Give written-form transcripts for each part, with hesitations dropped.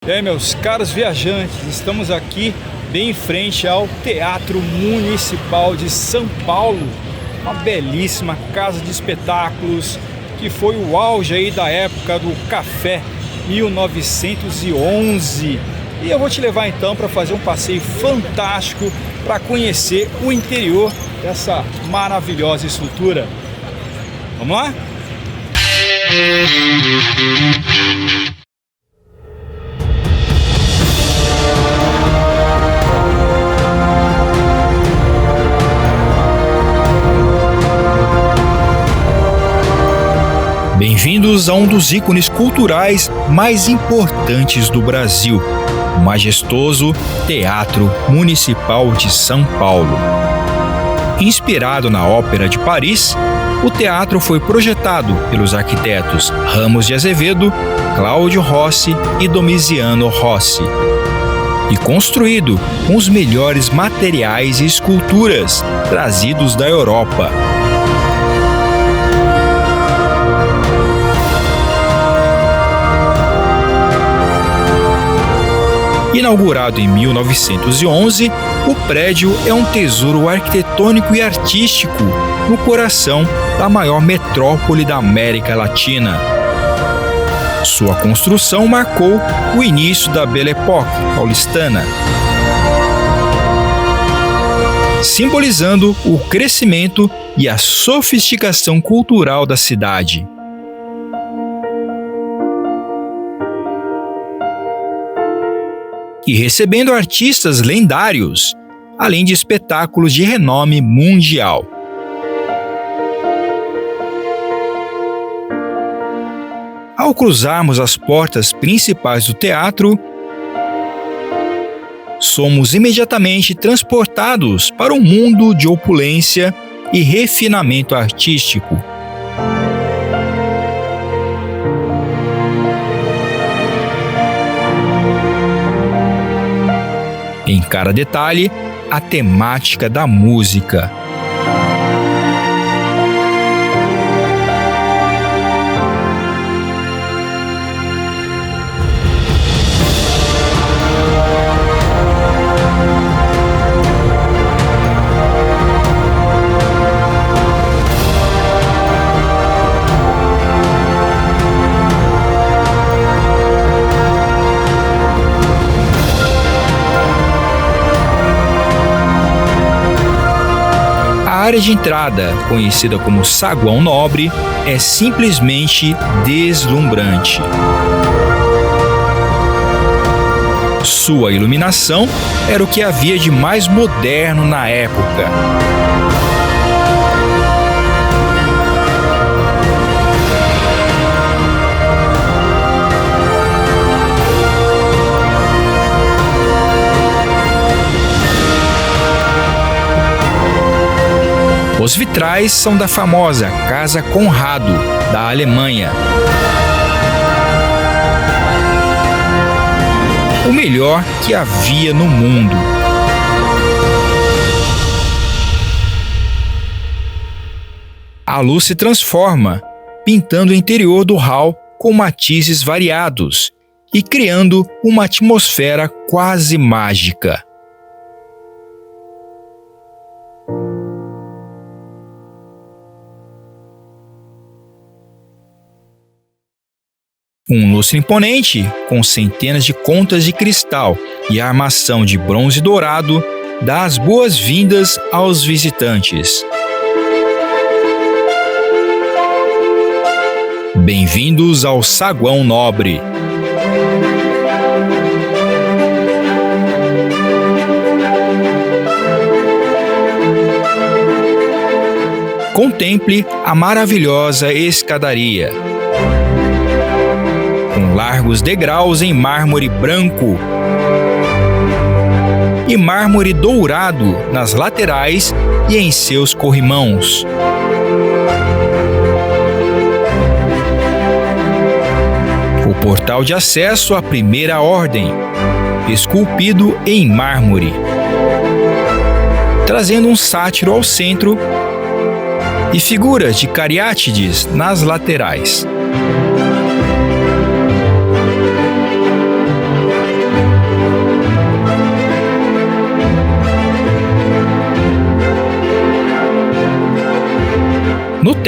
E aí, meus caros viajantes, estamos aqui bem em frente ao Teatro Municipal de São Paulo, uma belíssima casa de espetáculos que foi o auge aí da época do Café 1911. E eu vou te levar então para fazer um passeio fantástico para conhecer o interior dessa maravilhosa estrutura. Vamos lá? Bem-vindos a um dos ícones culturais mais importantes do Brasil, o majestoso Teatro Municipal de São Paulo. Inspirado na Ópera de Paris, o teatro foi projetado pelos arquitetos Ramos de Azevedo, Cláudio Rossi e Domiziano Rossi, e construído com os melhores materiais e esculturas trazidos da Europa. Inaugurado em 1911, o prédio é um tesouro arquitetônico e artístico no coração da maior metrópole da América Latina. Sua construção marcou o início da Belle Époque paulistana, simbolizando o crescimento e a sofisticação cultural da cidade. E recebendo artistas lendários, além de espetáculos de renome mundial. Ao cruzarmos as portas principais do teatro, somos imediatamente transportados para um mundo de opulência e refinamento artístico. Em cada detalhe, a temática da música. A área de entrada, conhecida como Saguão Nobre, é simplesmente deslumbrante. Sua iluminação era o que havia de mais moderno na época. Os vitrais são da famosa Casa Conrado, da Alemanha. O melhor que havia no mundo. A luz se transforma, pintando o interior do hall com matizes variados e criando uma atmosfera quase mágica. Um lustre imponente, com centenas de contas de cristal e armação de bronze dourado, dá as boas-vindas aos visitantes. Bem-vindos ao Saguão Nobre. Contemple a maravilhosa escadaria, com largos degraus em mármore branco e mármore dourado nas laterais e em seus corrimãos. O portal de acesso à primeira ordem, esculpido em mármore, trazendo um sátiro ao centro e figuras de cariátides nas laterais.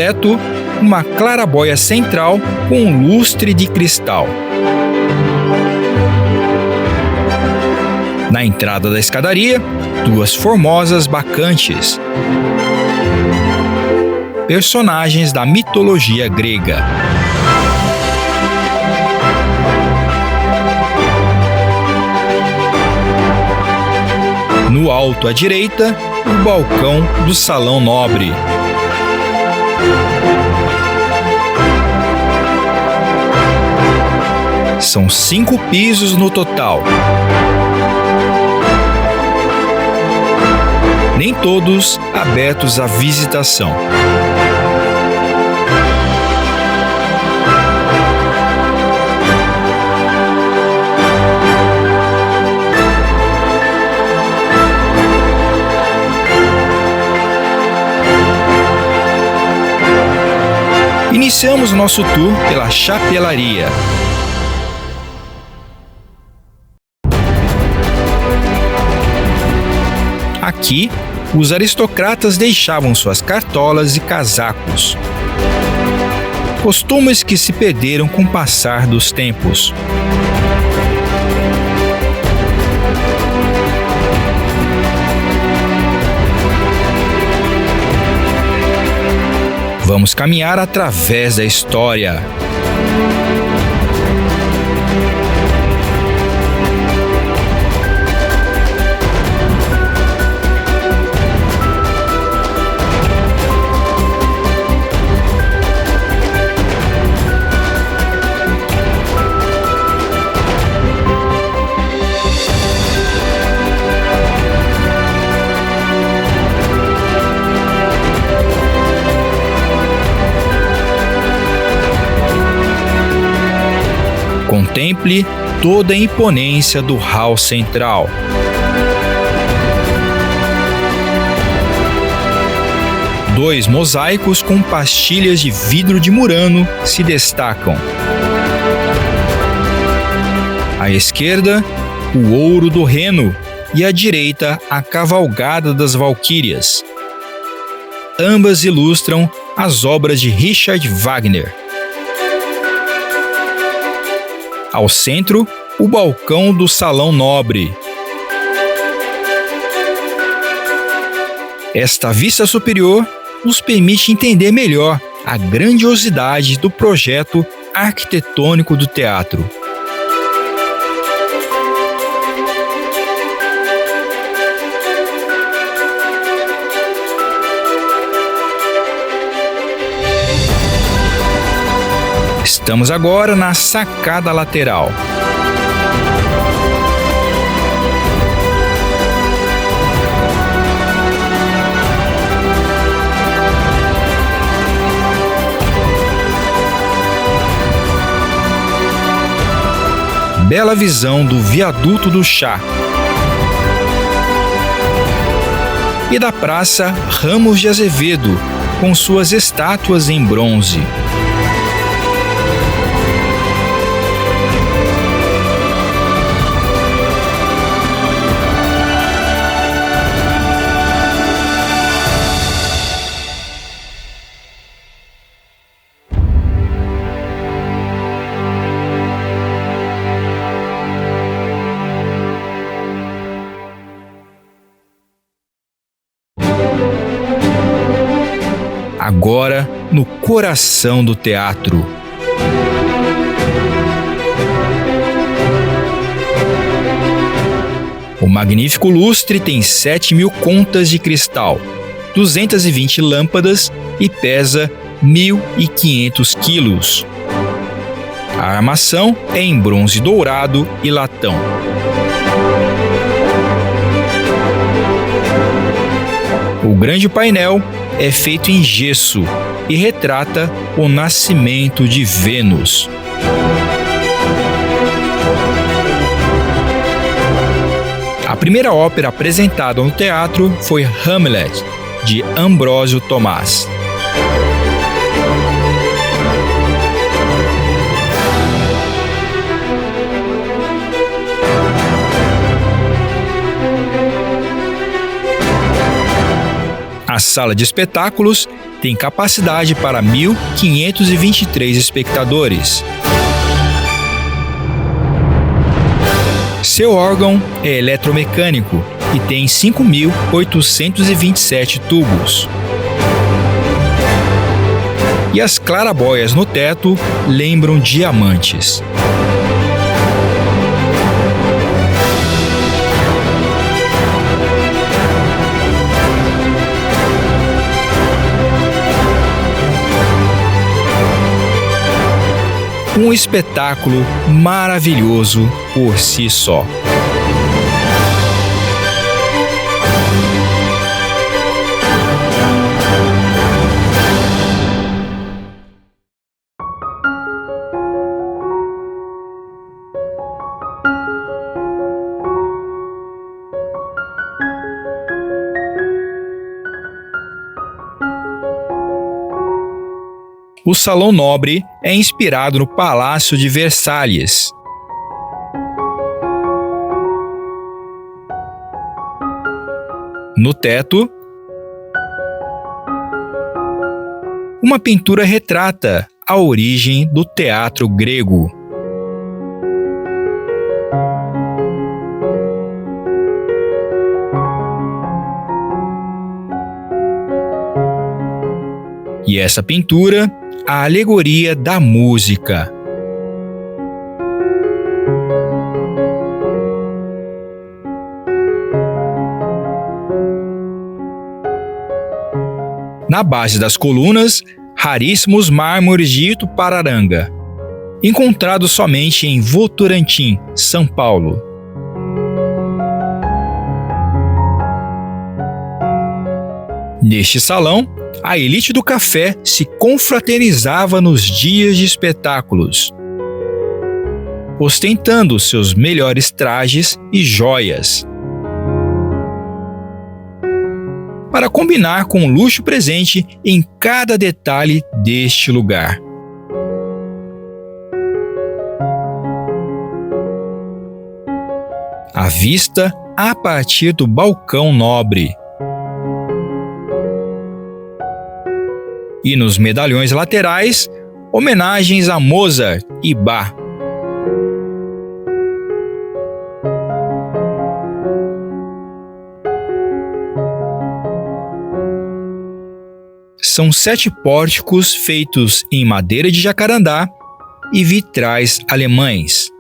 teto, uma clarabóia central com um lustre de cristal. Na entrada da escadaria, 2 formosas bacantes, personagens da mitologia grega. No alto à direita, o balcão do Salão Nobre. São 5 pisos no total. Nem todos abertos à visitação. Iniciamos nosso tour pela chapelaria. Aqui, os aristocratas deixavam suas cartolas e casacos. Costumes que se perderam com o passar dos tempos. Vamos caminhar através da história. Contemple toda a imponência do hall central. Dois mosaicos com pastilhas de vidro de Murano se destacam. À esquerda, o ouro do Reno e à direita, a cavalgada das Valquírias. Ambas ilustram as obras de Richard Wagner. Ao centro, o balcão do Salão Nobre. Esta vista superior nos permite entender melhor a grandiosidade do projeto arquitetônico do teatro. Estamos agora na sacada lateral. Bela visão do Viaduto do Chá e da Praça Ramos de Azevedo, com suas estátuas em bronze. Agora, no coração do teatro. O magnífico lustre tem 7.000 contas de cristal, 220 lâmpadas e pesa 1.500 quilos. A armação é em bronze dourado e latão. O grande painel é feito em gesso e retrata o nascimento de Vênus. A primeira ópera apresentada no teatro foi Hamlet, de Ambrósio Tomás. A sala de espetáculos tem capacidade para 1.523 espectadores. Seu órgão é eletromecânico e tem 5.827 tubos. E as clarabóias no teto lembram diamantes. Um espetáculo maravilhoso por si só. O Salão Nobre é inspirado no Palácio de Versalhes. No teto, uma pintura retrata a origem do teatro grego. E essa pintura, a alegoria da música. Na base das colunas, raríssimos mármores de Itupararanga, encontrados somente em Votorantim, São Paulo. Neste salão, a elite do café se confraternizava nos dias de espetáculos, ostentando seus melhores trajes e joias, para combinar com o luxo presente em cada detalhe deste lugar. A vista a partir do balcão nobre. E nos medalhões laterais, homenagens a Mozart e Bach. São 7 pórticos feitos em madeira de jacarandá e vitrais alemães.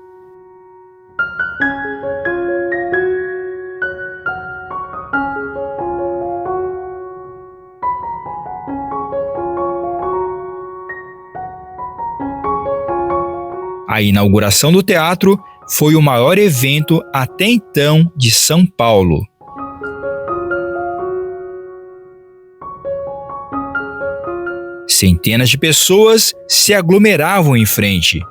A inauguração do teatro foi o maior evento até então de São Paulo. Centenas de pessoas se aglomeravam em frente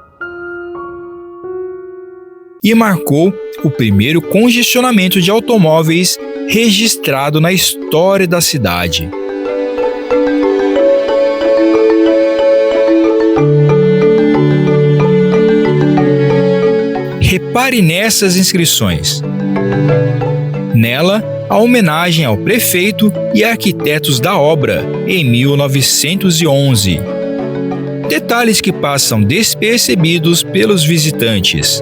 e marcou o primeiro congestionamento de automóveis registrado na história da cidade. Repare nessas inscrições. Nela, a homenagem ao prefeito e arquitetos da obra, em 1911. Detalhes que passam despercebidos pelos visitantes.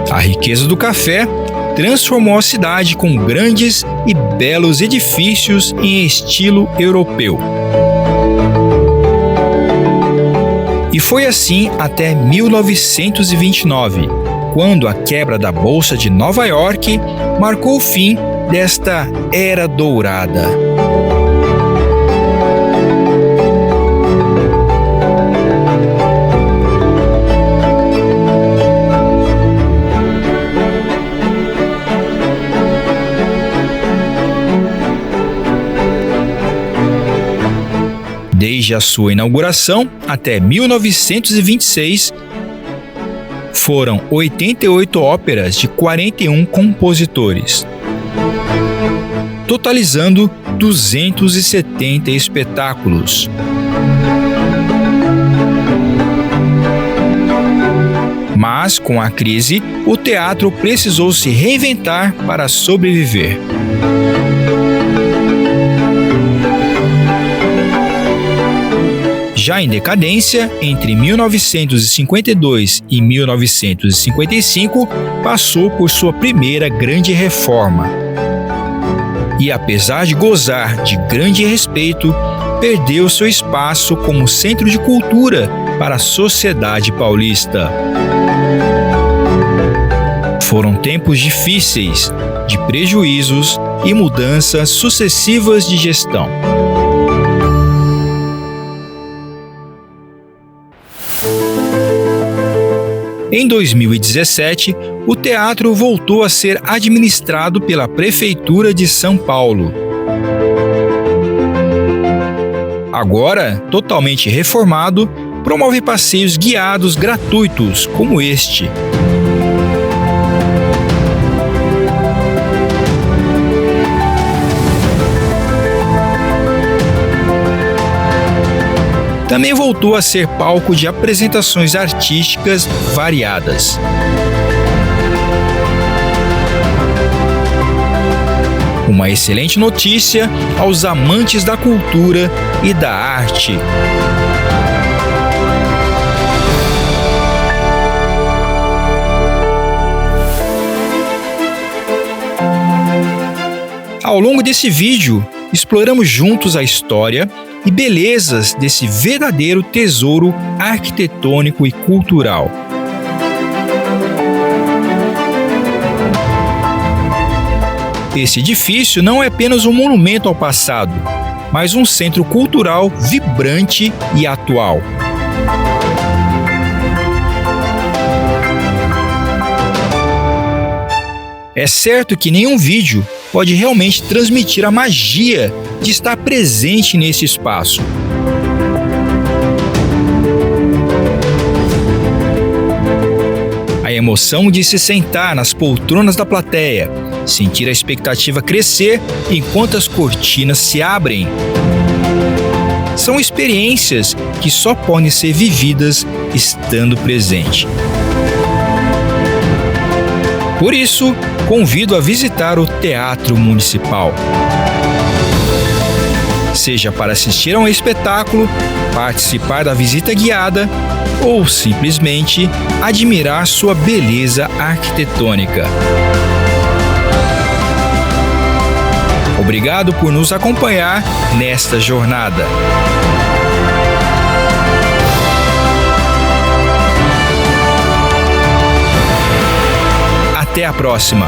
A riqueza do café transformou a cidade com grandes e belos edifícios em estilo europeu. E foi assim até 1929, quando a quebra da Bolsa de Nova York marcou o fim desta era dourada. Desde a sua inauguração até 1926, foram 88 óperas de 41 compositores, totalizando 270 espetáculos. Mas, com a crise, o teatro precisou se reinventar para sobreviver. Já em decadência, entre 1952 e 1955, passou por sua primeira grande reforma. E apesar de gozar de grande respeito, perdeu seu espaço como centro de cultura para a sociedade paulista. Foram tempos difíceis, de prejuízos e mudanças sucessivas de gestão. Em 2017, o teatro voltou a ser administrado pela Prefeitura de São Paulo. Agora, totalmente reformado, promove passeios guiados gratuitos como este. Também voltou a ser palco de apresentações artísticas variadas. Uma excelente notícia aos amantes da cultura e da arte. Ao longo desse vídeo, exploramos juntos a história e belezas desse verdadeiro tesouro arquitetônico e cultural. Esse edifício não é apenas um monumento ao passado, mas um centro cultural vibrante e atual. É certo que nenhum vídeo pode realmente transmitir a magia de estar presente nesse espaço. A emoção de se sentar nas poltronas da plateia, sentir a expectativa crescer enquanto as cortinas se abrem. São experiências que só podem ser vividas estando presente. Por isso, convido a visitar o Teatro Municipal. Seja para assistir a um espetáculo, participar da visita guiada ou simplesmente admirar sua beleza arquitetônica. Obrigado por nos acompanhar nesta jornada. Até a próxima!